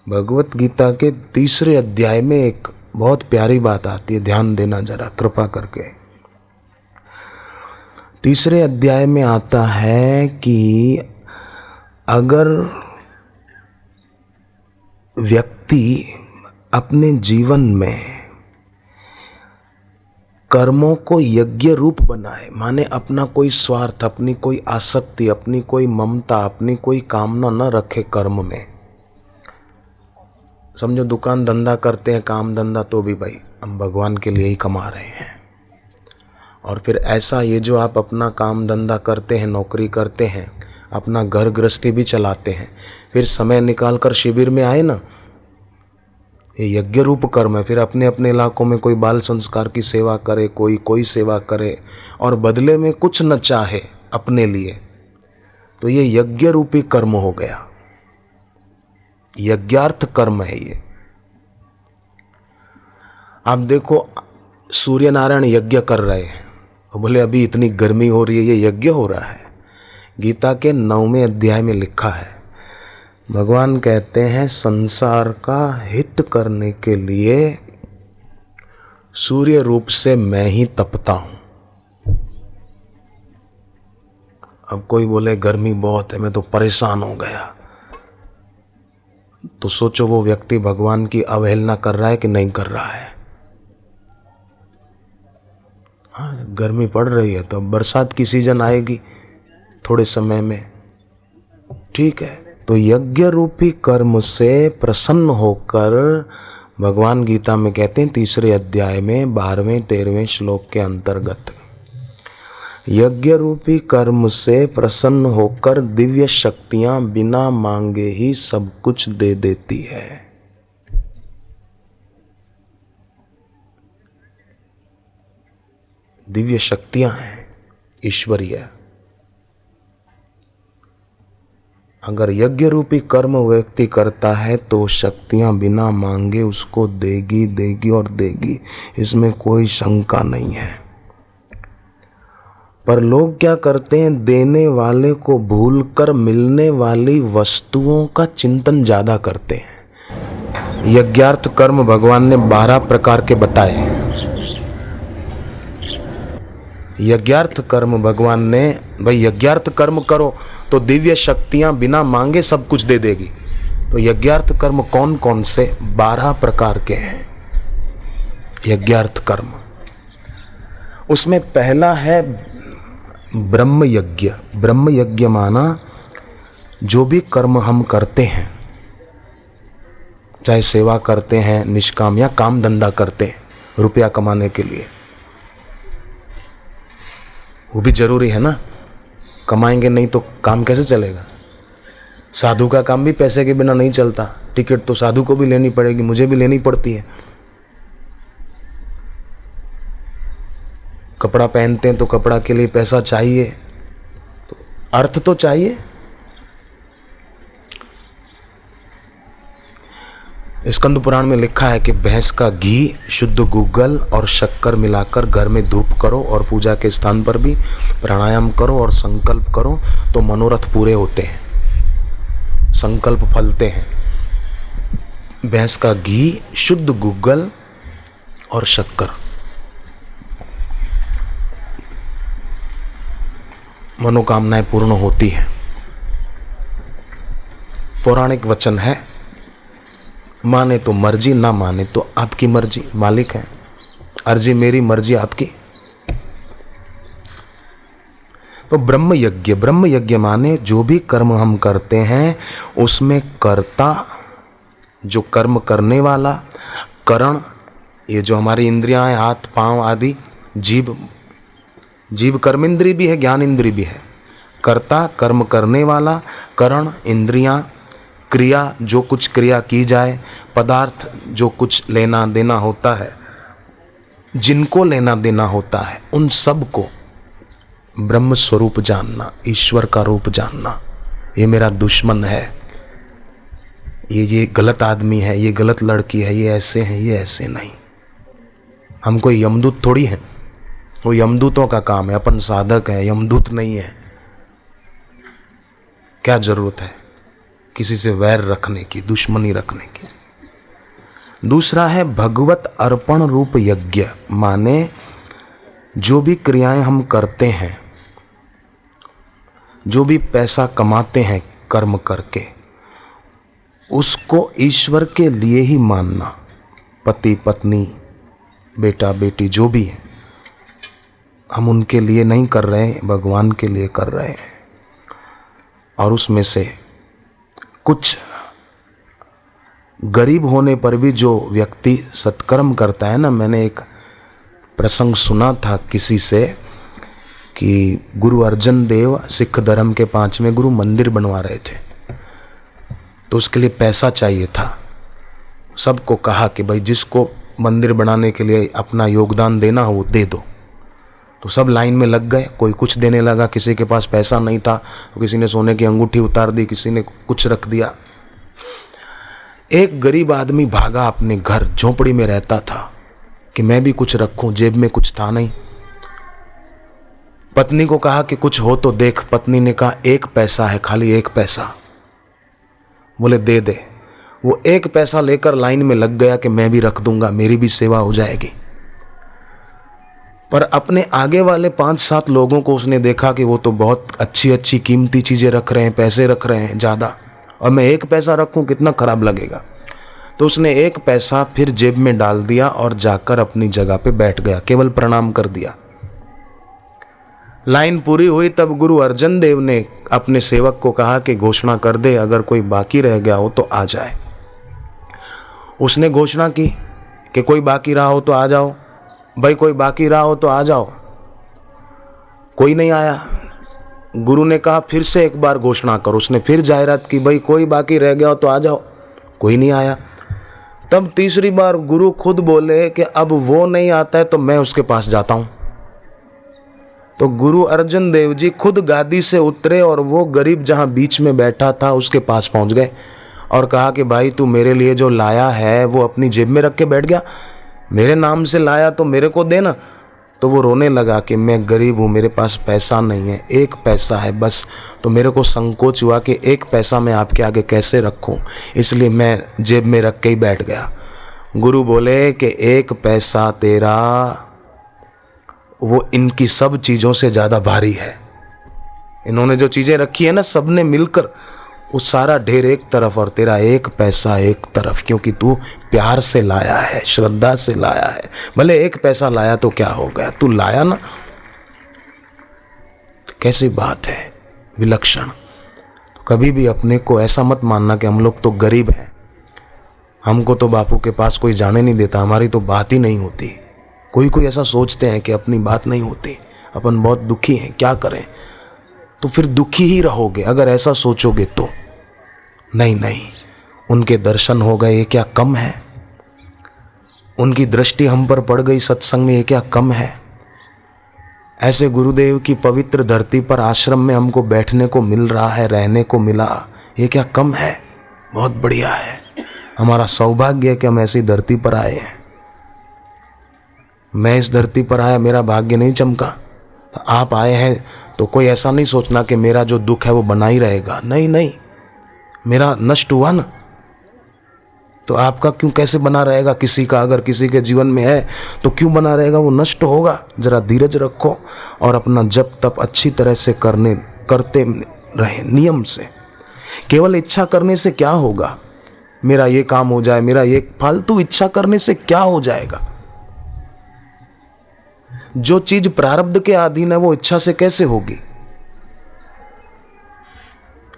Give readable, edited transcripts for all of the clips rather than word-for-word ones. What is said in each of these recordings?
भगवत गीता के 3 अध्याय में एक बहुत प्यारी बात आती है, ध्यान देना जरा कृपा करके। 3 अध्याय में आता है कि अगर व्यक्ति अपने जीवन में कर्मों को यज्ञ रूप बनाए, माने अपना कोई स्वार्थ, अपनी कोई आसक्ति, अपनी कोई ममता, अपनी कोई कामना न रखे कर्म में। समझो दुकान धंधा करते हैं, काम धंधा, तो भी भाई हम भगवान के लिए ही कमा रहे हैं। और फिर ऐसा ये जो आप अपना काम धंधा करते हैं, नौकरी करते हैं, अपना घर गृहस्थी भी चलाते हैं, फिर समय निकाल कर शिविर में आए ना, ये यज्ञ रूप कर्म है। फिर अपने अपने इलाकों में कोई बाल संस्कार की सेवा करे, कोई सेवा करे और बदले में कुछ न चाहे अपने लिए, तो ये यज्ञ रूपी कर्म हो गया, यज्ञार्थ कर्म है ये। आप देखो सूर्य नारायण यज्ञ कर रहे हैं, बोले अभी इतनी गर्मी हो रही है, ये यज्ञ हो रहा है। गीता के 9वें अध्याय में लिखा है, भगवान कहते हैं संसार का हित करने के लिए सूर्य रूप से मैं ही तपता हूं। अब कोई बोले गर्मी बहुत है, मैं तो परेशान हो गया, तो सोचो वो व्यक्ति भगवान की अवहेलना कर रहा है कि नहीं कर रहा है। हाँ, गर्मी पड़ रही है तो अब बरसात की सीजन आएगी थोड़े समय में, ठीक है। तो यज्ञ रूपी कर्म से प्रसन्न होकर भगवान गीता में कहते हैं 3 अध्याय में 12वें 13वें श्लोक के अंतर्गत, यज्ञ रूपी कर्म से प्रसन्न होकर दिव्य शक्तियां बिना मांगे ही सब कुछ दे देती है। दिव्य शक्तियां हैं ईश्वरीय। अगर यज्ञ रूपी कर्म व्यक्ति करता है तो शक्तियां बिना मांगे उसको देगी और देगी, इसमें कोई शंका नहीं है। पर लोग क्या करते हैं, देने वाले को भूलकर मिलने वाली वस्तुओं का चिंतन ज्यादा करते हैं। यज्ञार्थ कर्म भगवान ने 12 प्रकार के बताए हैं। यज्ञार्थ कर्म भगवान ने, भाई यज्ञार्थ कर्म करो तो दिव्य शक्तियां बिना मांगे सब कुछ दे देगी। तो यज्ञार्थ कर्म कौन कौन से? 12 प्रकार के हैं यज्ञार्थ कर्म। उसमें पहला है ब्रह्म यज्ञ। ब्रह्म यज्ञ माना जो भी कर्म हम करते हैं, चाहे सेवा करते हैं निष्काम या काम धंधा करते हैं रुपया कमाने के लिए, वो भी जरूरी है ना, कमाएंगे नहीं तो काम कैसे चलेगा। साधु का काम भी पैसे के बिना नहीं चलता, टिकट तो साधु को भी लेनी पड़ेगी, मुझे भी लेनी पड़ती है। कपड़ा पहनते हैं तो कपड़ा के लिए पैसा चाहिए, तो अर्थ तो चाहिए। स्कंद पुराण में लिखा है कि भैंस का घी, शुद्ध गूगल और शक्कर मिलाकर घर में धूप करो और पूजा के स्थान पर भी प्राणायाम करो और संकल्प करो तो मनोरथ पूरे होते हैं, संकल्प फलते हैं। भैंस का घी, शुद्ध गूगल और शक्कर, मनोकामनाएं पूर्ण होती हैं। पौराणिक वचन है, माने तो मर्जी, ना माने तो आपकी मर्जी, मालिक है, अर्जी मेरी मर्जी आपकी। तो ब्रह्म यज्ञ माने जो भी कर्म हम करते हैं उसमें कर्ता, जो कर्म करने वाला, करण, ये जो हमारी इंद्रियां हैं, हाथ पांव आदि, जीव कर्म इंद्री भी है, ज्ञान इंद्री भी है। कर्ता कर्म करने वाला, करण इंद्रियां, क्रिया जो कुछ क्रिया की जाए, पदार्थ जो कुछ लेना देना होता है, जिनको लेना देना होता है, उन सब को ब्रह्म स्वरूप जानना, ईश्वर का रूप जानना। ये मेरा दुश्मन है, ये गलत आदमी है, ये गलत लड़की है, ये ऐसे हैं, ये ऐसे नहीं। हम कोई यमदूत थोड़ी हैं, वो यमदूतों का काम है, अपन साधक है, यमदूत नहीं है। क्या जरूरत है? किसी से वैर रखने की, दुश्मनी रखने की। दूसरा है भगवत अर्पण रूप यज्ञ, माने जो भी क्रियाएं हम करते हैं, जो भी पैसा कमाते हैं कर्म करके, उसको ईश्वर के लिए ही मानना। पति पत्नी, बेटा बेटी जो भी है, हम उनके लिए नहीं कर रहे हैं, भगवान के लिए कर रहे हैं। और उसमें से कुछ गरीब होने पर भी जो व्यक्ति सत्कर्म करता है ना, मैंने एक प्रसंग सुना था किसी से कि गुरु अर्जन देव सिख धर्म के 5वें गुरु मंदिर बनवा रहे थे, तो उसके लिए पैसा चाहिए था। सबको कहा कि भाई जिसको मंदिर बनाने के लिए अपना योगदान देना हो वो दे दो। तो सब लाइन में लग गए, कोई कुछ देने लगा, किसी के पास पैसा नहीं था तो किसी ने सोने की अंगूठी उतार दी, किसी ने कुछ रख दिया। एक गरीब आदमी भागा अपने घर, झोपड़ी में रहता था, कि मैं भी कुछ रखूं, जेब में कुछ था नहीं। पत्नी को कहा कि कुछ हो तो देख। पत्नी ने कहा 1 पैसा है, खाली 1 पैसा। बोले दे दे। वो 1 पैसा लेकर लाइन में लग गया कि मैं भी रख दूंगा, मेरी भी सेवा हो जाएगी। पर अपने आगे वाले 5-7 लोगों को उसने देखा कि वो तो बहुत अच्छी अच्छी कीमती चीज़ें रख रहे हैं, पैसे रख रहे हैं ज़्यादा, और मैं 1 पैसा रखूं कितना खराब लगेगा। तो उसने 1 पैसा फिर जेब में डाल दिया और जाकर अपनी जगह पे बैठ गया, केवल प्रणाम कर दिया। लाइन पूरी हुई तब गुरु अर्जन देव ने अपने सेवक को कहा कि घोषणा कर दे, अगर कोई बाकी रह गया हो तो आ जाए। उसने घोषणा की कि कोई बाकी रहा हो तो आ जाओ। भाई कोई बाकी रहा हो तो आ जाओ। कोई नहीं आया। गुरु ने कहा फिर से एक बार घोषणा करो। उसने फिर जाहिरात की, भाई कोई बाकी रह गया हो तो आ जाओ। कोई नहीं आया। तब तीसरी बार गुरु खुद बोले कि अब वो नहीं आता है तो मैं उसके पास जाता हूं। तो गुरु अर्जन देव जी खुद गादी से उतरे और वो गरीब जहां बीच में बैठा था उसके पास पहुंच गए और कहा कि भाई तू मेरे लिए जो लाया है वो अपनी जेब में रख के बैठ गया, मेरे नाम से लाया तो मेरे को देना। तो वो रोने लगा कि मैं गरीब हूँ, मेरे पास पैसा नहीं है, 1 पैसा है बस। तो मेरे को संकोच हुआ कि 1 पैसा मैं आपके आगे कैसे रखूँ, इसलिए मैं जेब में रख के ही बैठ गया। गुरु बोले कि 1 पैसा तेरा वो इनकी सब चीज़ों से ज़्यादा भारी है। इन्होंने जो चीज़ें रखी है ना, सब ने मिलकर वो सारा ढेर एक तरफ और तेरा 1 पैसा एक तरफ, क्योंकि तू प्यार से लाया है, श्रद्धा से लाया है। भले 1 पैसा लाया तो क्या हो गया, तू लाया ना। तो कैसी बात है, विलक्षण। तो कभी भी अपने को ऐसा मत मानना कि हम लोग तो गरीब हैं, हमको तो बापू के पास कोई जाने नहीं देता, हमारी तो बात ही नहीं होती। कोई ऐसा सोचते हैं कि अपनी बात नहीं होती, अपन बहुत दुखी हैं, क्या करें। तो फिर दुखी ही रहोगे अगर ऐसा सोचोगे तो। नहीं, उनके दर्शन हो गए, ये क्या कम है। उनकी दृष्टि हम पर पड़ गई सत्संग में, ये क्या कम है। ऐसे गुरुदेव की पवित्र धरती पर आश्रम में हमको बैठने को मिल रहा है, रहने को मिला, ये क्या कम है। बहुत बढ़िया है, हमारा सौभाग्य है कि हम ऐसी धरती पर आए हैं। मैं इस धरती पर आया, मेरा भाग्य नहीं चमका। तो आप आए हैं तो कोई ऐसा नहीं सोचना कि मेरा जो दुख है वो बना ही रहेगा। नहीं, मेरा नष्ट हुआ ना, तो आपका क्यों कैसे बना रहेगा। किसी का अगर किसी के जीवन में है तो क्यों बना रहेगा, वो नष्ट होगा। जरा धीरज रखो और अपना जप तप अच्छी तरह से करते रहे नियम से। केवल इच्छा करने से क्या होगा, मेरा ये काम हो जाए, मेरा ये, फालतू इच्छा करने से क्या हो जाएगा। जो चीज प्रारब्ध के अधीन है वो इच्छा से कैसे होगी।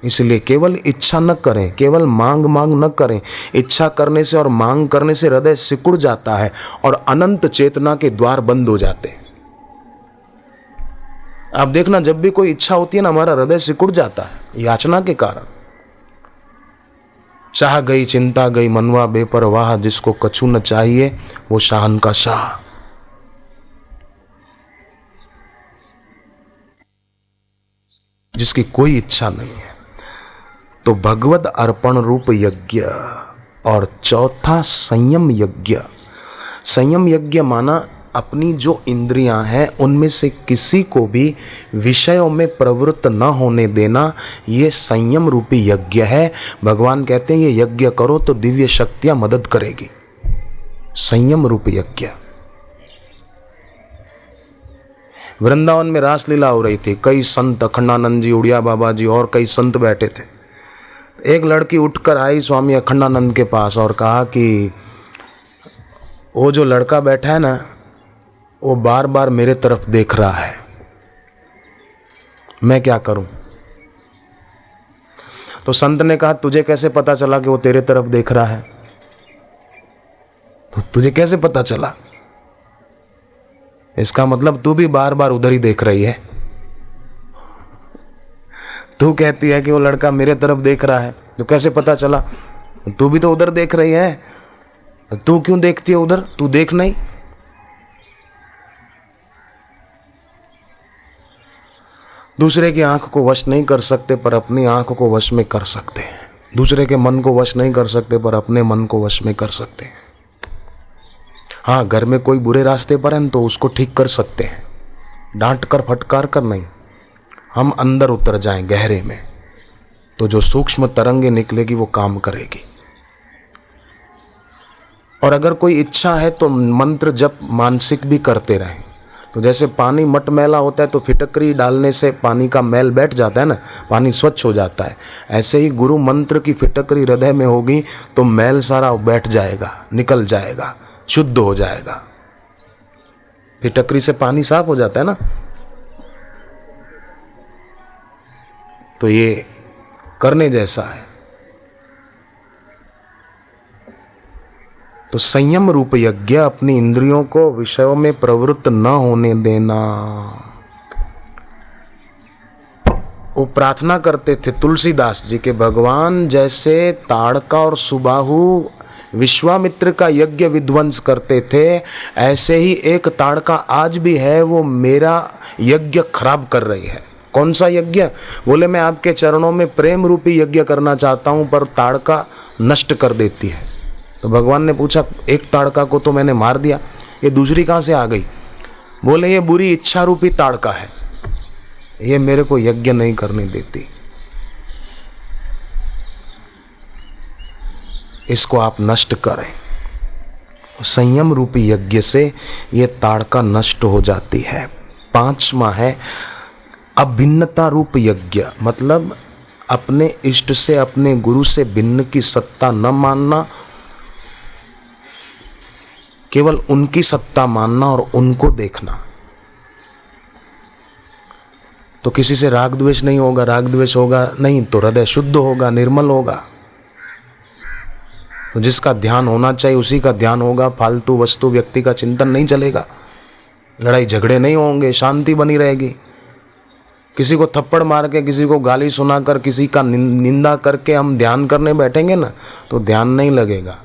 इसलिए केवल इच्छा न करें, केवल मांग न करें। इच्छा करने से और मांग करने से हृदय सिकुड़ जाता है और अनंत चेतना के द्वार बंद हो जाते हैं। आप देखना, जब भी कोई इच्छा होती है ना, हमारा हृदय सिकुड़ जाता है याचना के कारण। चाह गई चिंता गई मनवा बेपरवाह, जिसको कछु न चाहिए वो शान का शाह। जिसकी कोई इच्छा नहीं है। तो भगवत अर्पण रूप यज्ञ। और चौथा संयम यज्ञ। संयम यज्ञ माना अपनी जो इंद्रियां हैं उनमें से किसी को भी विषयों में प्रवृत्त न होने देना, ये संयम रूपी यज्ञ है। भगवान कहते हैं ये यज्ञ करो तो दिव्य शक्तियां मदद करेगी। संयम रूपी यज्ञ। वृंदावन में रासलीला हो रही थी, कई संत, अखंडानंद जी, उड़िया बाबा जी और कई संत बैठे थे। एक लड़की उठकर आई स्वामी अखंडानंद के पास और कहा कि वो जो लड़का बैठा है ना, वो बार बार मेरे तरफ देख रहा है, मैं क्या करूं? तो संत ने कहा तुझे कैसे पता चला कि वो तेरे तरफ देख रहा है? तो तुझे कैसे पता चला? इसका मतलब तू भी बार बार उधर ही देख रही है। तू कहती है कि वो लड़का मेरे तरफ देख रहा है, तो कैसे पता चला? तू भी तो उधर देख रही है। तू क्यों देखती है उधर? तू देख नहीं। दूसरे की आंख को वश नहीं कर सकते पर अपनी आंख को वश में कर सकते हैं। दूसरे के मन को वश नहीं कर सकते पर अपने मन को वश में कर सकते हैं। हाँ, घर में कोई बुरे रास्ते पर है तो उसको ठीक कर सकते हैं, डांट कर फटकार कर नहीं। हम अंदर उतर जाएं गहरे में तो जो सूक्ष्म तरंगे निकलेगी वो काम करेगी। और अगर कोई इच्छा है तो मंत्र जप मानसिक भी करते रहें। तो जैसे पानी मटमैला होता है तो फिटकरी डालने से पानी का मैल बैठ जाता है ना, पानी स्वच्छ हो जाता है। ऐसे ही गुरु मंत्र की फिटकरी हृदय में होगी तो मैल सारा बैठ जाएगा, निकल जाएगा, शुद्ध हो जाएगा। फिटकरी से पानी साफ हो जाता है ना। तो ये करने जैसा है। तो संयम रूप यज्ञ, अपनी इंद्रियों को विषयों में प्रवृत्त न होने देना। वो प्रार्थना करते थे तुलसीदास जी के, भगवान जैसे ताड़का और सुबाहु विश्वामित्र का यज्ञ विध्वंस करते थे, ऐसे ही एक ताड़का आज भी है, वो मेरा यज्ञ खराब कर रही है। कौन सा यज्ञ? बोले मैं आपके चरणों में प्रेम रूपी यज्ञ करना चाहता हूं पर ताड़का नष्ट कर देती है। तो भगवान ने पूछा, एक ताड़का को तो मैंने मार दिया, ये दूसरी कहां से आ गई? बोले ये बुरी इच्छा रूपी ताड़का है, ये मेरे को यज्ञ नहीं करने देती, इसको आप नष्ट करें। संयम रूपी यज्ञ से ये ताड़का नष्ट हो जाती है। 5वां है अभिन्नता रूप यज्ञ, मतलब अपने इष्ट से, अपने गुरु से भिन्न की सत्ता न मानना, केवल उनकी सत्ता मानना और उनको देखना। तो किसी से राग द्वेष नहीं होगा, राग द्वेष होगा नहीं तो हृदय शुद्ध होगा, निर्मल होगा। तो जिसका ध्यान होना चाहिए उसी का ध्यान होगा, फालतू वस्तु व्यक्ति का चिंतन नहीं चलेगा, लड़ाई झगड़े नहीं होंगे, शांति बनी रहेगी। किसी को थप्पड़ मार के, किसी को गाली सुनाकर, किसी का निंदा करके हम ध्यान करने बैठेंगे ना तो ध्यान नहीं लगेगा।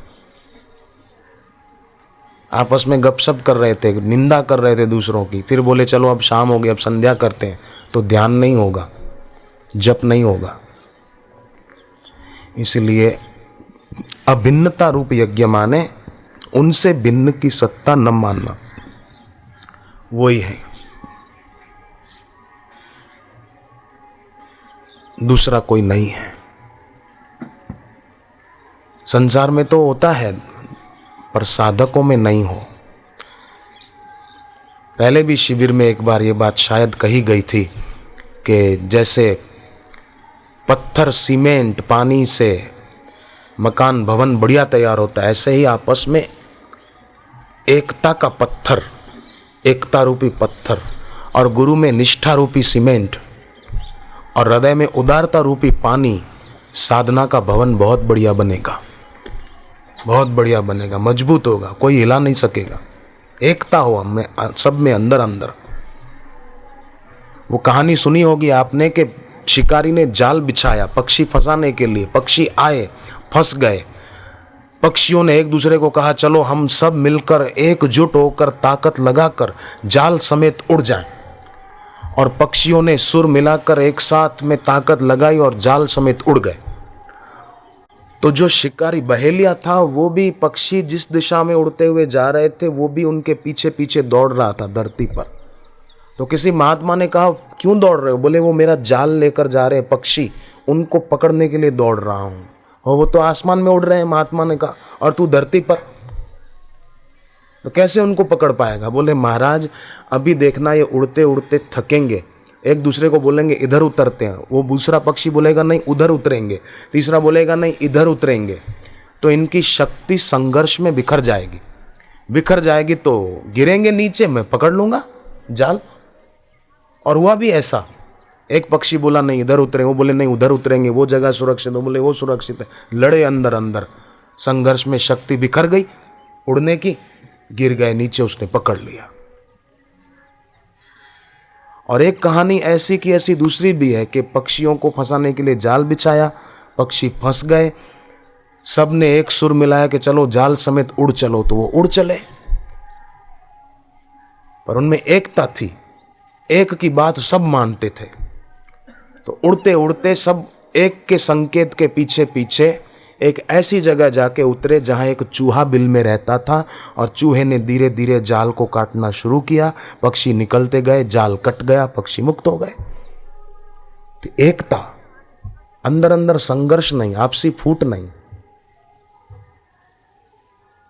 आपस में गपशप कर रहे थे, निंदा कर रहे थे दूसरों की, फिर बोले चलो अब शाम हो गई, अब संध्या करते हैं, तो ध्यान नहीं होगा, जप नहीं होगा। इसलिए अभिन्नता रूप यज्ञ माने उनसे भिन्न की सत्ता न मानना, वही है। दूसरा कोई नहीं है। संसार में तो होता है पर साधकों में नहीं हो। पहले भी शिविर में एक बार ये बात शायद कही गई थी कि जैसे पत्थर, सीमेंट, पानी से मकान, भवन बढ़िया तैयार होता है, ऐसे ही आपस में एकता का पत्थर, एकता रूपी पत्थर और गुरु में निष्ठा रूपी सीमेंट और हृदय में उदारता रूपी पानी, साधना का भवन बहुत बढ़िया बनेगा, बहुत बढ़िया बनेगा, मजबूत होगा, कोई हिला नहीं सकेगा। एकता हो हमने सब में, अंदर अंदर। वो कहानी सुनी होगी आपने कि शिकारी ने जाल बिछाया पक्षी फंसाने के लिए, पक्षी आए, फंस गए। पक्षियों ने एक दूसरे को कहा चलो हम सब मिलकर एकजुट होकर ताकत लगाकर जाल समेत उड़ जाएं। और पक्षियों ने सुर मिलाकर एक साथ में ताकत लगाई और जाल समेत उड़ गए। तो जो शिकारी बहेलिया था वो भी पक्षी जिस दिशा में उड़ते हुए जा रहे थे वो भी उनके पीछे पीछे दौड़ रहा था धरती पर। तो किसी महात्मा ने कहा क्यों दौड़ रहे हो? बोले वो मेरा जाल लेकर जा रहे हैं पक्षी, उनको पकड़ने के लिए दौड़ रहा हूं। और वो तो आसमान में उड़ रहे हैं, महात्मा ने कहा, और तू धरती पर, तो कैसे उनको पकड़ पाएगा? बोले महाराज अभी देखना ये उड़ते उड़ते थकेंगे, एक दूसरे को बोलेंगे इधर उतरते हैं, वो दूसरा पक्षी बोलेगा नहीं उधर उतरेंगे, तीसरा बोलेगा नहीं इधर उतरेंगे, तो इनकी शक्ति संघर्ष में बिखर जाएगी। बिखर जाएगी तो गिरेंगे नीचे, मैं पकड़ लूंगा जाल। और हुआ भी ऐसा, एक पक्षी बोला नहीं इधर उतरे, वो बोले नहीं उधर उतरेंगे, वो जगह सुरक्षित, वो बोले वो सुरक्षित है, लड़े अंदर अंदर, संघर्ष में शक्ति बिखर गई उड़ने की, गिर गए नीचे, उसने पकड़ लिया। और एक कहानी ऐसी की ऐसी दूसरी भी है कि पक्षियों को फंसाने के लिए जाल बिछाया, पक्षी फंस गए, सब ने एक सुर मिलाया कि चलो जाल समेत उड़ चलो, तो वो उड़ चले। पर उनमें एकता थी, एक की बात सब मानते थे। तो उड़ते उड़ते सब एक के संकेत के पीछे पीछे एक ऐसी जगह जाके उतरे जहां एक चूहा बिल में रहता था, और चूहे ने धीरे धीरे जाल को काटना शुरू किया, पक्षी निकलते गए, जाल कट गया, पक्षी मुक्त हो गए। तो एकता, अंदर अंदर संघर्ष नहीं, आपसी फूट नहीं।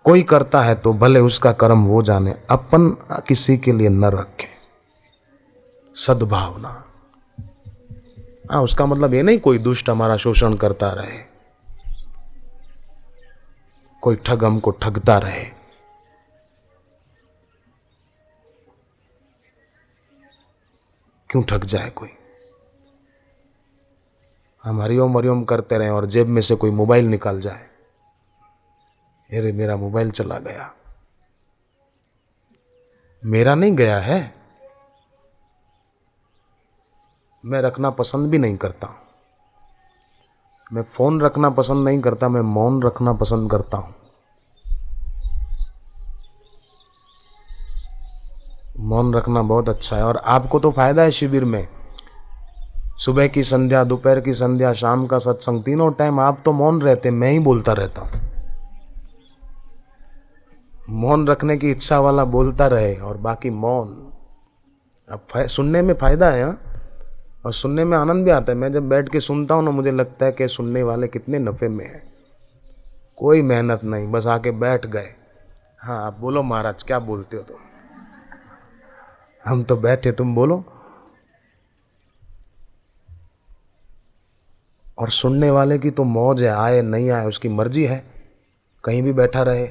कोई करता है तो भले उसका कर्म वो जाने, अपन किसी के लिए न रखें। सद्भावना, हाँ, उसका मतलब ये नहीं कोई दुष्ट हमारा शोषण करता रहे, कोई ठग हमको ठगता रहे। क्यों ठग जाए कोई? हम हरिओम हरिओम करते रहे और जेब में से कोई मोबाइल निकाल जाए, अरे मेरा मोबाइल चला गया, मेरा नहीं गया है, मैं रखना पसंद भी नहीं करता। मैं फोन रखना पसंद नहीं करता, मैं मौन रखना पसंद करता हूं। मौन रखना बहुत अच्छा है, और आपको तो फायदा है शिविर में, सुबह की संध्या, दोपहर की संध्या, शाम का सत्संग, तीनों टाइम आप तो मौन रहते, मैं ही बोलता रहता हूं। मौन रखने की इच्छा वाला बोलता रहे और बाकी मौन। अब सुनने में फायदा है, हाँ? और सुनने में आनंद भी आता है। मैं जब बैठ के सुनता हूँ ना, मुझे लगता है कि सुनने वाले कितने नफे में हैं, कोई मेहनत नहीं, बस आके बैठ गए। हाँ आप बोलो महाराज, क्या बोलते हो तुम? हम तो बैठे, तुम बोलो। और सुनने वाले की तो मौज है, आए नहीं आए उसकी मर्जी है, कहीं भी बैठा रहे,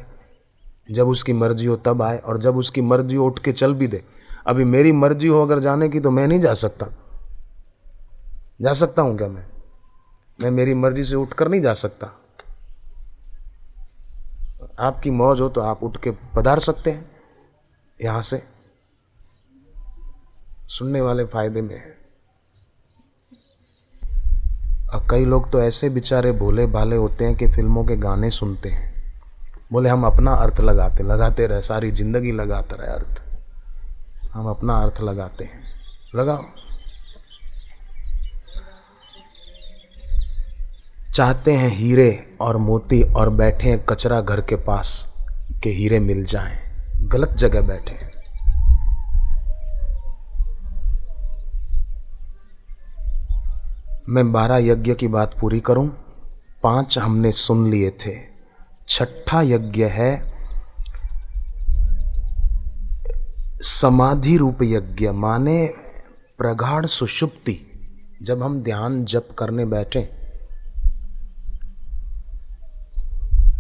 जब उसकी मर्जी हो तब आए, और जब उसकी मर्जी हो उठ के चल भी दे। अभी मेरी मर्जी हो अगर जाने की तो मैं नहीं जा सकता। जा सकता हूं क्या? मैं मेरी मर्जी से उठकर नहीं जा सकता। आपकी मौज हो तो आप उठ के पधार सकते हैं यहां से। सुनने वाले फायदे में है। और कई लोग तो ऐसे बेचारे भोले भाले होते हैं कि फिल्मों के गाने सुनते हैं, बोले हम अपना अर्थ लगाते रहे, सारी जिंदगी लगाते रहे अर्थ, हम अपना अर्थ लगाते हैं। लगाओ। चाहते हैं हीरे और मोती और बैठे हैं कचरा घर के पास के हीरे मिल जाएं, गलत जगह बैठे हैं। मैं 12 यज्ञ की बात पूरी करूं, 5 हमने सुन लिए थे, 6ठा यज्ञ है समाधि रूप यज्ञ, माने प्रगाढ़ सुषुप्ति। जब हम ध्यान जप करने बैठे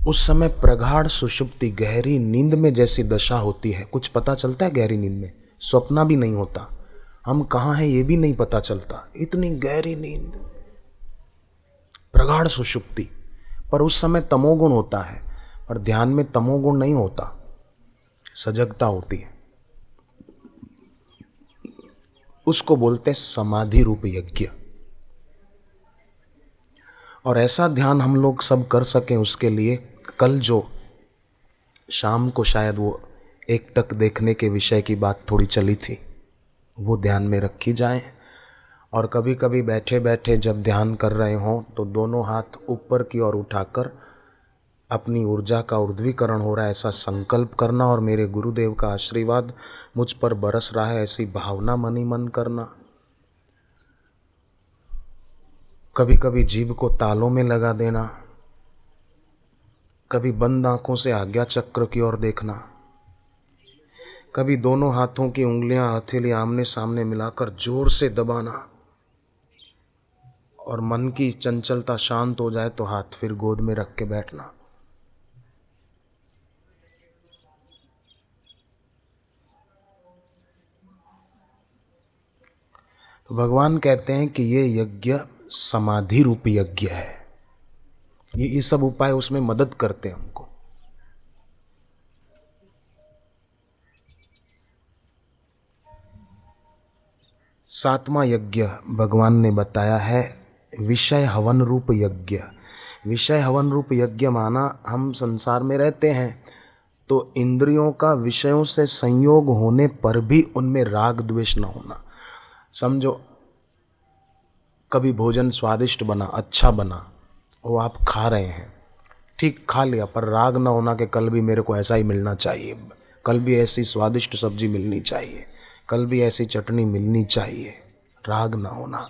उस समय प्रगाढ़ सुषुप्ति, गहरी नींद में जैसी दशा होती है, कुछ पता चलता है गहरी नींद में, स्वप्न भी नहीं होता, हम कहाँ हैं ये भी नहीं पता चलता, इतनी गहरी नींद, प्रगाढ़ सुषुप्ति। पर उस समय तमोगुण होता है, पर ध्यान में तमोगुण नहीं होता, सजगता होती है, उसको बोलते समाधि रूप यज्ञ। और ऐसा ध्यान हम लोग सब कर सकें, उसके लिए कल जो शाम को शायद वो एकटक देखने के विषय की बात थोड़ी चली थी, वो ध्यान में रखी जाए। और कभी कभी बैठे बैठे जब ध्यान कर रहे हों तो दोनों हाथ ऊपर की ओर उठाकर अपनी ऊर्जा का ऊर्ध्वीकरण हो रहा है ऐसा संकल्प करना और मेरे गुरुदेव का आशीर्वाद मुझ पर बरस रहा है ऐसी भावना मन ही मन करना। कभी कभी जीभ को तालों में लगा देना, कभी बंद आंखों से आज्ञा चक्र की ओर देखना, कभी दोनों हाथों की उंगलियां हथेली आमने सामने मिलाकर जोर से दबाना और मन की चंचलता शांत हो जाए तो हाथ फिर गोद में रख के बैठना। तो भगवान कहते हैं कि ये यज्ञ समाधि रूपी यज्ञ है। ये सब उपाय उसमें मदद करते हैं हमको। सातवां यज्ञ भगवान ने बताया है विषय हवन रूप यज्ञ। विषय हवन रूप यज्ञ माना हम संसार में रहते हैं तो इंद्रियों का विषयों से संयोग होने पर भी उनमें राग द्वेष न होना। समझो कभी भोजन स्वादिष्ट बना, अच्छा बना, वो आप खा रहे हैं, ठीक खा लिया, पर राग न होना कि कल भी मेरे को ऐसा ही मिलना चाहिए, कल भी ऐसी स्वादिष्ट सब्जी मिलनी चाहिए, कल भी ऐसी चटनी मिलनी चाहिए, राग ना होना।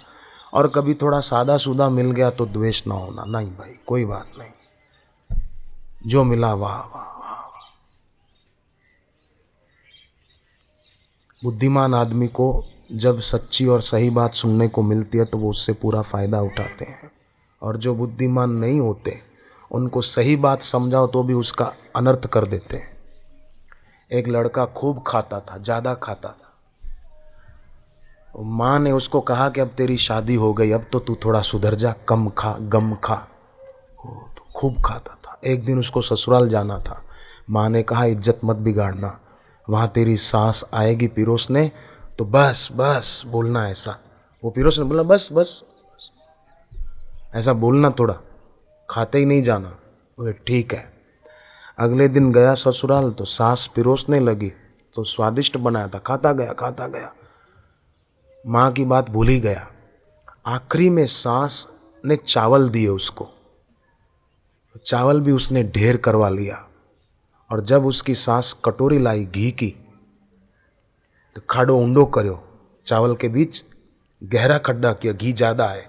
और कभी थोड़ा सादा सूदा मिल गया तो द्वेष ना होना, नहीं भाई कोई बात नहीं, जो मिला वाह वाह वाह। बुद्धिमान आदमी को जब सच्ची और सही बात सुनने को मिलती है तो वो उससे पूरा फायदा उठाते हैं, और जो बुद्धिमान नहीं होते उनको सही बात समझाओ तो भी उसका अनर्थ कर देते हैं। एक लड़का खूब खाता था, ज़्यादा खाता था, माँ ने उसको कहा कि अब तेरी शादी हो गई, अब तो तू थोड़ा सुधर जा, कम खा, गम खा। वो तो खूब खाता था। एक दिन उसको ससुराल जाना था, माँ ने कहा इज्जत मत बिगाड़ना, वहाँ तेरी सास आएगी पिरोसने तो बस बस बोलना ऐसा। वो पिरोसने बोला बस बस बस, ऐसा बोलना, थोड़ा खाते ही नहीं जाना। बोले ठीक है। अगले दिन गया ससुराल तो सास पिरोसने लगी तो स्वादिष्ट बनाया था, खाता गया खाता गया, माँ की बात भूल ही गया। आखिरी में सास ने चावल दिए उसको, चावल भी उसने ढेर करवा लिया, और जब उसकी सास कटोरी लाई घी की तो खाडो ऊंडो करो, चावल के बीच गहरा खड्डा किया, घी ज्यादा है।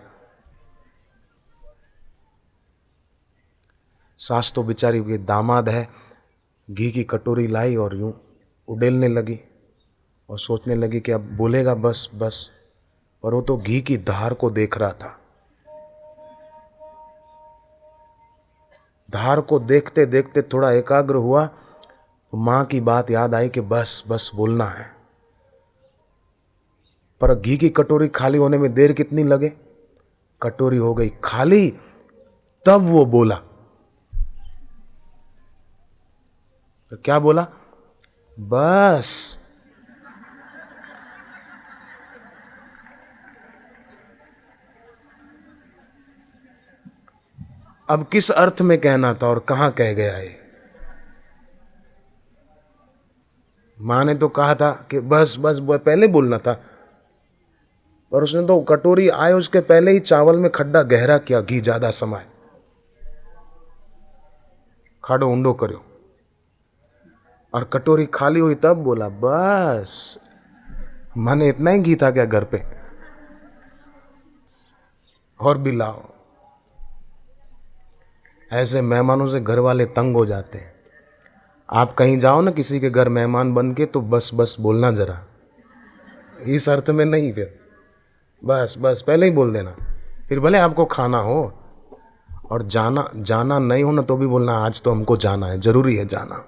सास तो बेचारी ये दामाद है, घी की कटोरी लाई और यूं उडेलने लगी और सोचने लगी कि अब बोलेगा बस बस, पर वो तो घी की धार को देख रहा था। धार को देखते देखते थोड़ा एकाग्र हुआ तो माँ की बात याद आई कि बस बस बोलना है। पर घी की कटोरी खाली होने में देर कितनी लगे, कटोरी हो गई खाली, तब वो बोला। तो क्या बोला, बस। अब किस अर्थ में कहना था और कहां कह गया है। मां ने तो कहा था कि बस बस पहले बोलना था, पर उसने तो कटोरी आए उसके पहले ही चावल में खड्डा गहरा किया, घी ज्यादा समाये, खाडो ऊंडो करो, और कटोरी खाली हुई तब बोला बस। माने इतना ही घी था क्या घर पे, और भी लाओ। ऐसे मेहमानों से घर वाले तंग हो जाते हैं। आप कहीं जाओ ना किसी के घर मेहमान बन के तो बस बस बोलना जरा, इस अर्थ में नहीं, फिर बस बस पहले ही बोल देना। फिर भले आपको खाना हो और जाना नहीं हो ना तो भी बोलना आज तो हमको जाना है, जरूरी है जाना।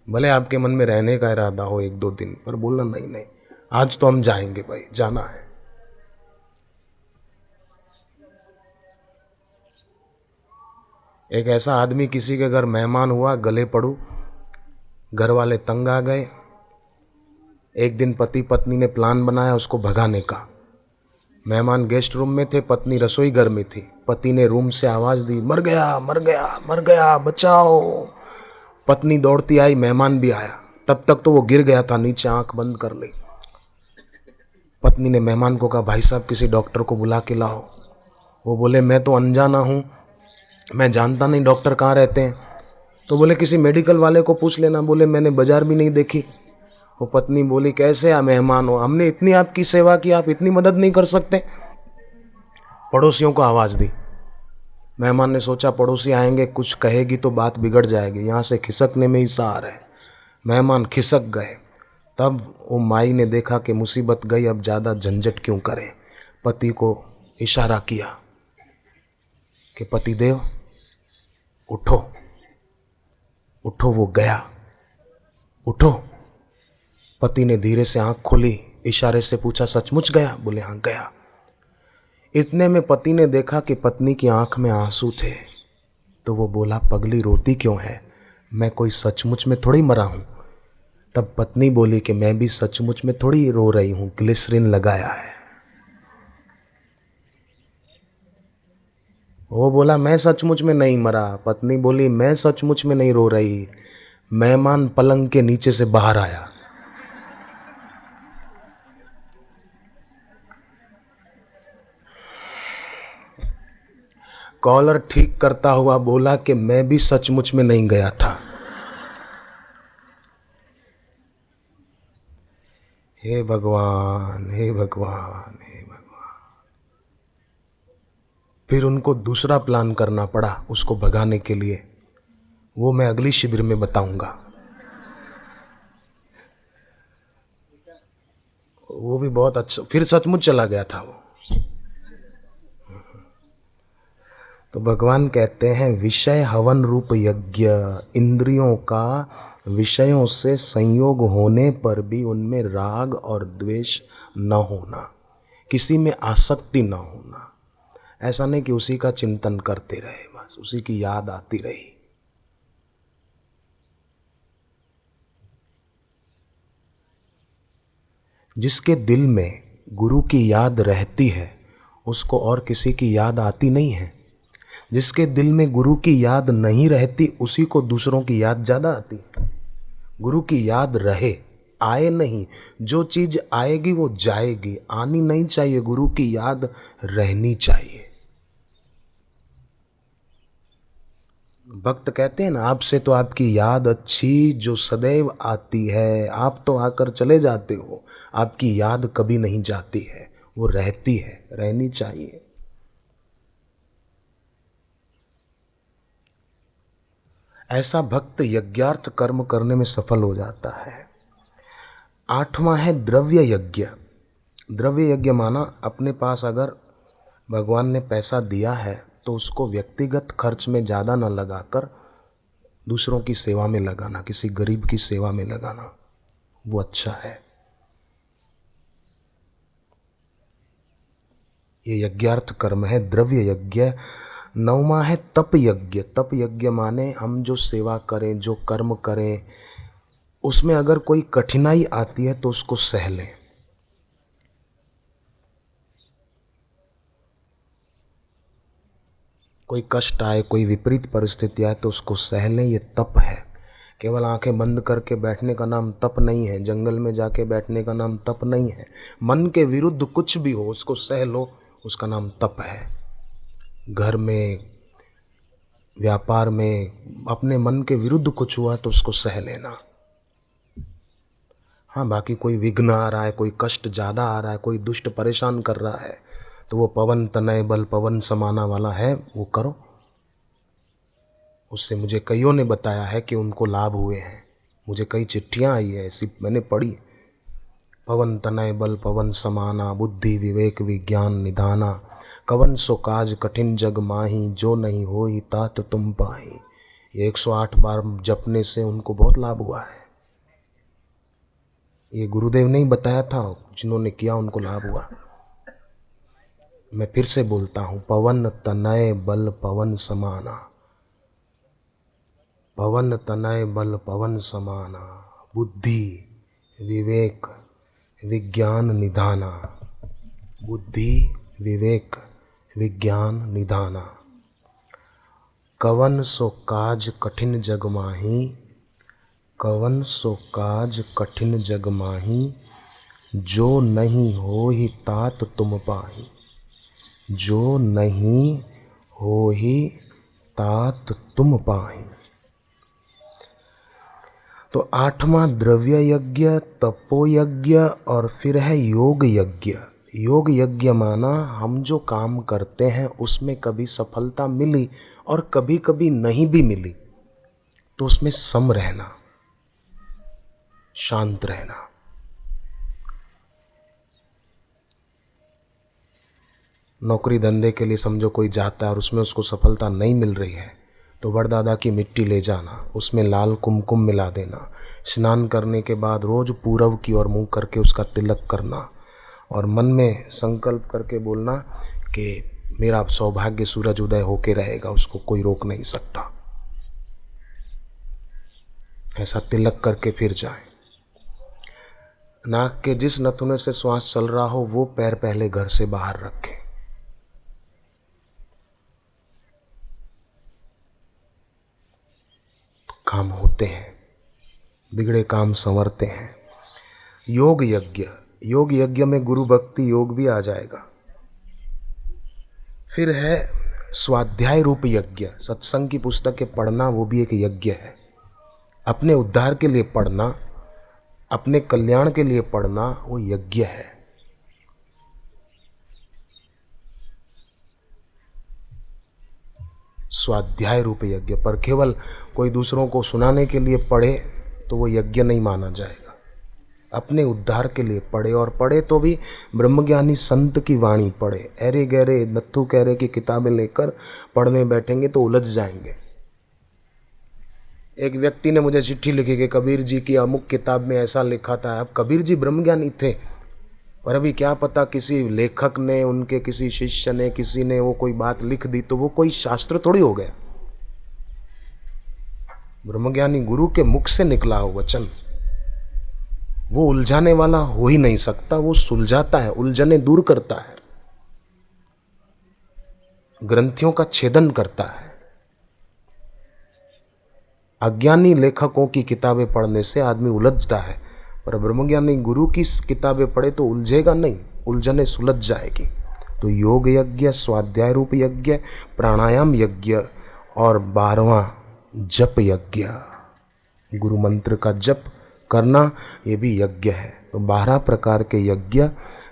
भले आपके मन में रहने का इरादा हो 1-2 दिन, पर बोलना नहीं नहीं आज तो हम जाएंगे भाई, जाना है। एक ऐसा आदमी किसी के घर मेहमान हुआ, गले पड़ू, घर वाले तंग आ गए। एक दिन पति पत्नी ने प्लान बनाया उसको भगाने का। मेहमान गेस्ट रूम में थे, पत्नी रसोई घर में थी। पति ने रूम से आवाज दी, मर गया मर गया मर गया, बचाओ। पत्नी दौड़ती आई, मेहमान भी आया। तब तक तो वो गिर गया था नीचे, आंख बंद कर ली। पत्नी ने मेहमान को कहा, भाई साहब किसी डॉक्टर को बुला के लाओ। वो बोले, मैं तो अनजाना हूँ, मैं जानता नहीं डॉक्टर कहाँ रहते हैं। तो बोले, किसी मेडिकल वाले को पूछ लेना। बोले, मैंने बाजार भी नहीं देखी। वो पत्नी बोली, कैसे आप मेहमान हो, हमने इतनी आपकी सेवा की, आप इतनी मदद नहीं कर सकते। पड़ोसियों को आवाज़ दी। मेहमान ने सोचा पड़ोसी आएंगे, कुछ कहेगी तो बात बिगड़ जाएगी, यहाँ से खिसकने में ही सार है। मेहमान खिसक गए। तब वो माई ने देखा कि मुसीबत गई, अब ज़्यादा झंझट क्यों करें। पति को इशारा किया कि पतिदेव उठो उठो। वो गया, उठो। पति ने धीरे से आंख खोली, इशारे से पूछा, सचमुच गया? बोले, हाँ गया। इतने में पति ने देखा कि पत्नी की आंख में आंसू थे। तो वो बोला, पगली रोती क्यों है, मैं कोई सचमुच में थोड़ी मरा हूँ। तब पत्नी बोली कि मैं भी सचमुच में थोड़ी रो रही हूँ, ग्लिसरीन लगाया है। वो बोला, मैं सचमुच में नहीं मरा। पत्नी बोली, मैं सचमुच में नहीं रो रही, मेहमान पलंग के नीचे से बाहर आया। कॉलर ठीक करता हुआ बोला कि मैं भी सचमुच में नहीं गया था। हे भगवान, हे भगवान, हे भगवान। फिर उनको दूसरा प्लान करना पड़ा उसको भगाने के लिए। वो मैं अगली शिविर में बताऊंगा। वो भी बहुत अच्छा, फिर सचमुच चला गया था वो। तो भगवान कहते हैं, विषय हवन रूप यज्ञ, इंद्रियों का विषयों से संयोग होने पर भी उनमें राग और द्वेष न होना, किसी में आसक्ति न होना। ऐसा नहीं कि उसी का चिंतन करते रहे, बस उसी की याद आती रही। जिसके दिल में गुरु की याद रहती है उसको और किसी की याद आती नहीं है। जिसके दिल में गुरु की याद नहीं रहती उसी को दूसरों की याद ज़्यादा आती है। गुरु की याद रहे, आए नहीं, जो चीज़ आएगी वो जाएगी, आनी नहीं चाहिए, गुरु की याद रहनी चाहिए। भक्त कहते हैं ना, आपसे तो आपकी याद अच्छी जो सदैव आती है, आप तो आकर चले जाते हो, आपकी याद कभी नहीं जाती है, वो रहती है, रहनी चाहिए। ऐसा भक्त यज्ञार्थ कर्म करने में सफल हो जाता है। 8वां है द्रव्य यज्ञ। द्रव्य यज्ञ माना अपने पास अगर भगवान ने पैसा दिया है तो उसको व्यक्तिगत खर्च में ज़्यादा न लगाकर दूसरों की सेवा में लगाना, किसी गरीब की सेवा में लगाना, वो अच्छा है। ये यज्ञार्थ कर्म है, द्रव्य यज्ञ। 9वां है तप यज्ञ। तप यज्ञ माने हम जो सेवा करें, जो कर्म करें, उसमें अगर कोई कठिनाई आती है तो उसको सह लें। कोई कष्ट आए, कोई विपरीत परिस्थिति आए तो उसको सह लें, ये तप है। केवल आंखें बंद करके बैठने का नाम तप नहीं है, जंगल में जाके बैठने का नाम तप नहीं है। मन के विरुद्ध कुछ भी हो उसको सह लो, उसका नाम तप है। घर में, व्यापार में अपने मन के विरुद्ध कुछ हुआ तो उसको सह लेना। हाँ, बाकी कोई विघ्न आ रहा है, कोई कष्ट ज़्यादा आ रहा है, कोई दुष्ट परेशान कर रहा है तो वो पवन तनय बल पवन समाना वाला है, वो करो। उससे मुझे कईयों ने बताया है कि उनको लाभ हुए हैं, मुझे कई चिट्ठियाँ आई है ऐसी, मैंने पढ़ी। पवन तनय बल पवन समाना, बुद्धि विवेक विज्ञान निधाना, कवन सो काज कठिन जग माही, जो नहीं होई तात तुम पाही। ये 108 बार जपने से उनको बहुत लाभ हुआ है। ये गुरुदेव ने ही बताया था, जिन्होंने किया उनको लाभ हुआ। मैं फिर से बोलता हूँ, पवन तनय बल पवन समाना, पवन तनय बल पवन समाना, बुद्धि विवेक विज्ञान निधाना, बुद्धि विवेक विज्ञान निधाना, कवन सो काज कठिन जग माही, कवन सो काज कठिन जग माही, जो नहीं हो ही तात तुम पाही, जो नहीं हो ही तात तुम पाही। तो 8वां द्रव्य यज्ञ, तपो यज्ञ और फिर है योग यज्ञ। योग यज्ञ माना हम जो काम करते हैं उसमें कभी सफलता मिली और कभी कभी नहीं भी मिली तो उसमें सम रहना, शांत रहना। नौकरी धंधे के लिए समझो कोई जाता है और उसमें उसको सफलता नहीं मिल रही है तो बड़दादा की मिट्टी ले जाना, उसमें लाल कुमकुम मिला देना, स्नान करने के बाद रोज पूरब की ओर मुंह करके उसका तिलक करना और मन में संकल्प करके बोलना कि मेरा सौभाग्य सूरज उदय होके रहेगा, उसको कोई रोक नहीं सकता। ऐसा तिलक करके फिर जाए। नाक के जिस नथुने से श्वास चल रहा हो वो पैर पहले घर से बाहर रखें। काम होते हैं, बिगड़े काम संवरते हैं। योग यज्ञ, योग यज्ञ में गुरु भक्ति योग भी आ जाएगा। फिर है स्वाध्याय रूप यज्ञ, सत्संग की पुस्तकें पढ़ना, वो भी एक यज्ञ है। अपने उद्धार के लिए पढ़ना, अपने कल्याण के लिए पढ़ना, वो यज्ञ है। स्वाध्याय रूप यज्ञ, पर केवल कोई दूसरों को सुनाने के लिए पढ़े तो वो यज्ञ नहीं माना जाएगा। अपने उद्धार के लिए पढ़े, और पढ़े तो भी ब्रह्मज्ञानी संत की वाणी पढ़े। ऐरे गहरे नत्थु कहरे की किताबें लेकर पढ़ने बैठेंगे तो उलझ जाएंगे। एक व्यक्ति ने मुझे चिट्ठी लिखी कि कबीर जी की अमुक किताब में ऐसा लिखा था। अब कबीर जी ब्रह्मज्ञानी थे, पर अभी क्या पता किसी लेखक ने, उनके किसी शिष्य ने, किसी ने वो कोई बात लिख दी तो वो कोई शास्त्र थोड़ी हो गया। ब्रह्मज्ञानी गुरु के मुख से निकला हो वचन, वो उलझाने वाला हो ही नहीं सकता। वो सुलझाता है, उलझने दूर करता है, ग्रंथियों का छेदन करता है। अज्ञानी लेखकों की किताबें पढ़ने से आदमी उलझता है, पर ब्रह्मज्ञानी गुरु की किताबें पढ़े तो उलझेगा नहीं, उलझने सुलझ जाएगी। तो योग यज्ञ, स्वाध्याय रूप यज्ञ, प्राणायाम यज्ञ और 12वां जप यज्ञ, गुरु मंत्र का जप करना, ये भी यज्ञ है। तो 12 प्रकार के यज्ञ,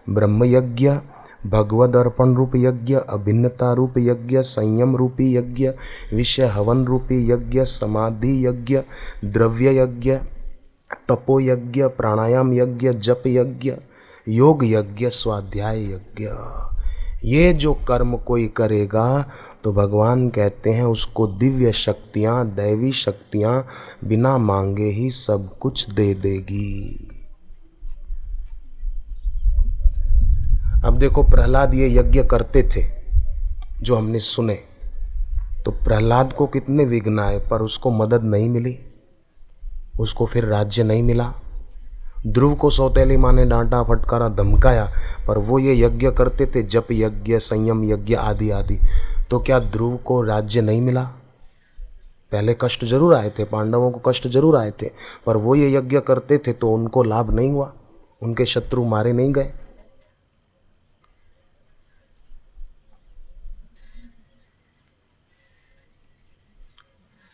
ब्रह्म यज्ञ, भगवद अर्पण रूप यज्ञ, अभिन्नता रूप यज्ञ, संयम रूपी यज्ञ, विषय हवन रूपी यज्ञ, समाधि यज्ञ, द्रव्य यज्ञ, तपो यज्ञ, प्राणायाम यज्ञ, जप यज्ञ, योग यज्ञ, स्वाध्याय यज्ञ। ये जो कर्म कोई करेगा तो भगवान कहते हैं उसको दिव्य शक्तियाँ, दैवी शक्तियाँ बिना मांगे ही सब कुछ दे देगी। अब देखो, प्रहलाद ये यज्ञ करते थे जो हमने सुने, तो प्रहलाद को कितने विघ्न आए पर उसको मदद नहीं मिली, उसको फिर राज्य नहीं मिला। ध्रुव को सौतेली माँ ने डांटा, फटकारा, धमकाया, पर वो ये यज्ञ करते थे, जप यज्ञ, संयम यज्ञ आदि आदि, तो क्या ध्रुव को राज्य नहीं मिला? पहले कष्ट जरूर आए थे, पांडवों को कष्ट जरूर आए थे, पर वो ये यज्ञ करते थे तो उनको लाभ नहीं हुआ, उनके शत्रु मारे नहीं गए।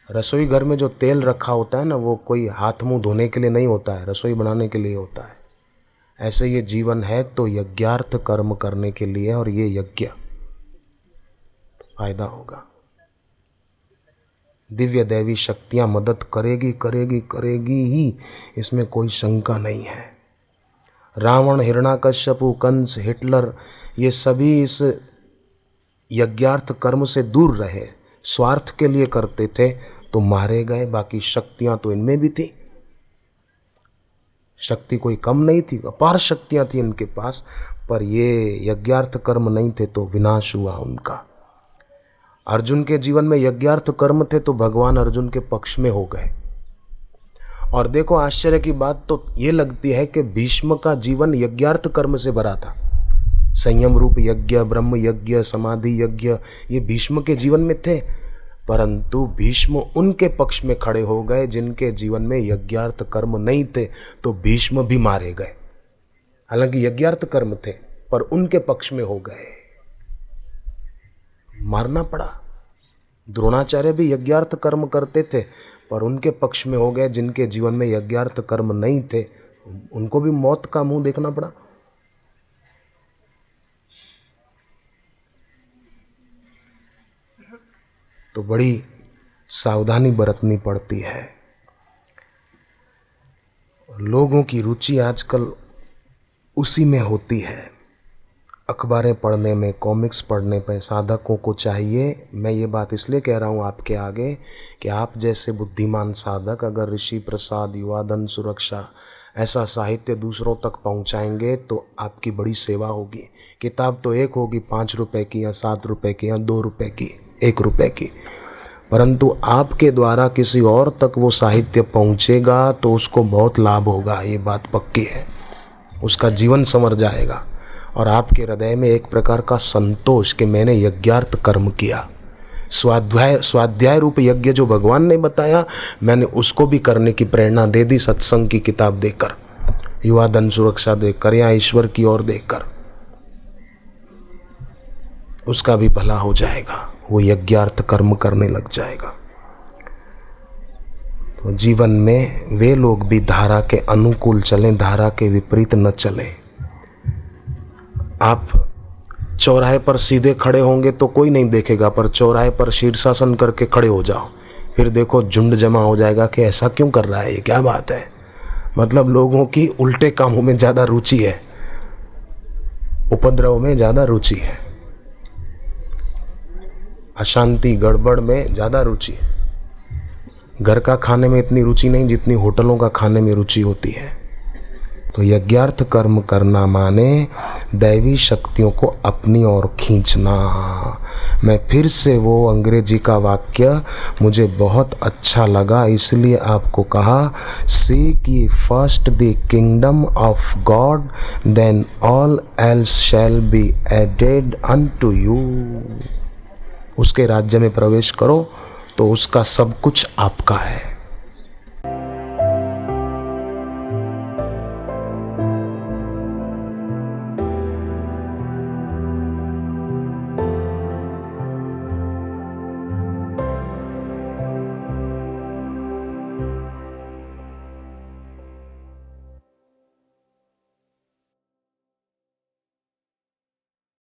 रसोई घर में जो तेल रखा होता है ना, वो कोई हाथ मुंह धोने के लिए नहीं होता है, रसोई बनाने के लिए होता है। ऐसे ये जीवन है तो यज्ञार्थ कर्म करने के लिए, और ये यज्ञ फायदा होगा। दिव्य दैवी शक्तियां मदद करेगी करेगी करेगी ही, इसमें कोई शंका नहीं है। रावण, हिरण्याकश्यपु, कंस, हिटलर, ये सभी इस यज्ञार्थ कर्म से दूर रहे, स्वार्थ के लिए करते थे तो मारे गए। बाकी शक्तियां तो इनमें भी थी, शक्ति कोई कम नहीं थी, अपार शक्तियां थी इनके पास, पर ये यज्ञार्थ कर्म नहीं थे तो विनाश हुआ उनका। अर्जुन के जीवन में यज्ञार्थ कर्म थे तो भगवान अर्जुन के पक्ष में हो गए। और देखो, आश्चर्य की बात तो ये लगती है कि भीष्म का जीवन यज्ञार्थ कर्म से भरा था। संयम रूप यज्ञ, ब्रह्म यज्ञ, समाधि यज्ञ, ये भीष्म के जीवन में थे, परंतु भीष्म उनके पक्ष में खड़े हो गए जिनके जीवन में यज्ञार्थ कर्म नहीं थे, तो भीष्म भी मारे गए। हालांकि यज्ञार्थ कर्म थे पर उनके पक्ष में हो गए, मारना पड़ा। द्रोणाचार्य भी यज्ञार्थ कर्म करते थे पर उनके पक्ष में हो गए। जिनके जीवन में यज्ञार्थ कर्म नहीं थे उनको भी मौत का मुंह देखना पड़ा। तो बड़ी सावधानी बरतनी पड़ती है। लोगों की रुचि आजकल उसी में होती है, अखबारें पढ़ने में, कॉमिक्स पढ़ने पे। साधकों को चाहिए, मैं ये बात इसलिए कह रहा हूँ आपके आगे कि आप जैसे बुद्धिमान साधक अगर ऋषि प्रसाद, युवाधन सुरक्षा ऐसा साहित्य दूसरों तक पहुँचाएंगे तो आपकी बड़ी सेवा होगी। किताब तो एक होगी 5 रुपए की या 7 रुपए की या 2 रुपए की, 1 रुपए की, परंतु आपके द्वारा किसी और तक वो साहित्य पहुँचेगा तो उसको बहुत लाभ होगा, ये बात पक्की है। उसका जीवन संवर जाएगा और आपके हृदय में एक प्रकार का संतोष कि मैंने यज्ञार्थ कर्म किया। स्वाध्याय रूप यज्ञ जो भगवान ने बताया, मैंने उसको भी करने की प्रेरणा दे दी सत्संग की किताब देकर, युवाधन सुरक्षा देकर या ईश्वर की ओर देकर। उसका भी भला हो जाएगा, वो यज्ञार्थ कर्म करने लग जाएगा। तो जीवन में वे लोग भी धारा के अनुकूल चलें, धारा के विपरीत न चलें। आप चौराहे पर सीधे खड़े होंगे तो कोई नहीं देखेगा, पर चौराहे पर शीर्षासन करके खड़े हो जाओ, फिर देखो झुंड जमा हो जाएगा कि ऐसा क्यों कर रहा है, ये क्या बात है। मतलब लोगों की उल्टे कामों में ज़्यादा रुचि है, उपद्रव में ज़्यादा रुचि है, अशांति गड़बड़ में ज़्यादा रुचि है। घर का खाने में इतनी रुचि नहीं जितनी होटलों का खाने में रुचि होती है। तो यज्ञार्थ कर्म करना माने दैवी शक्तियों को अपनी ओर खींचना। मैं फिर से वो अंग्रेजी का वाक्य मुझे बहुत अच्छा लगा, इसलिए आपको कहा, seek ye first the kingdom of God, then all else shall be added unto you। उसके राज्य में प्रवेश करो तो उसका सब कुछ आपका है।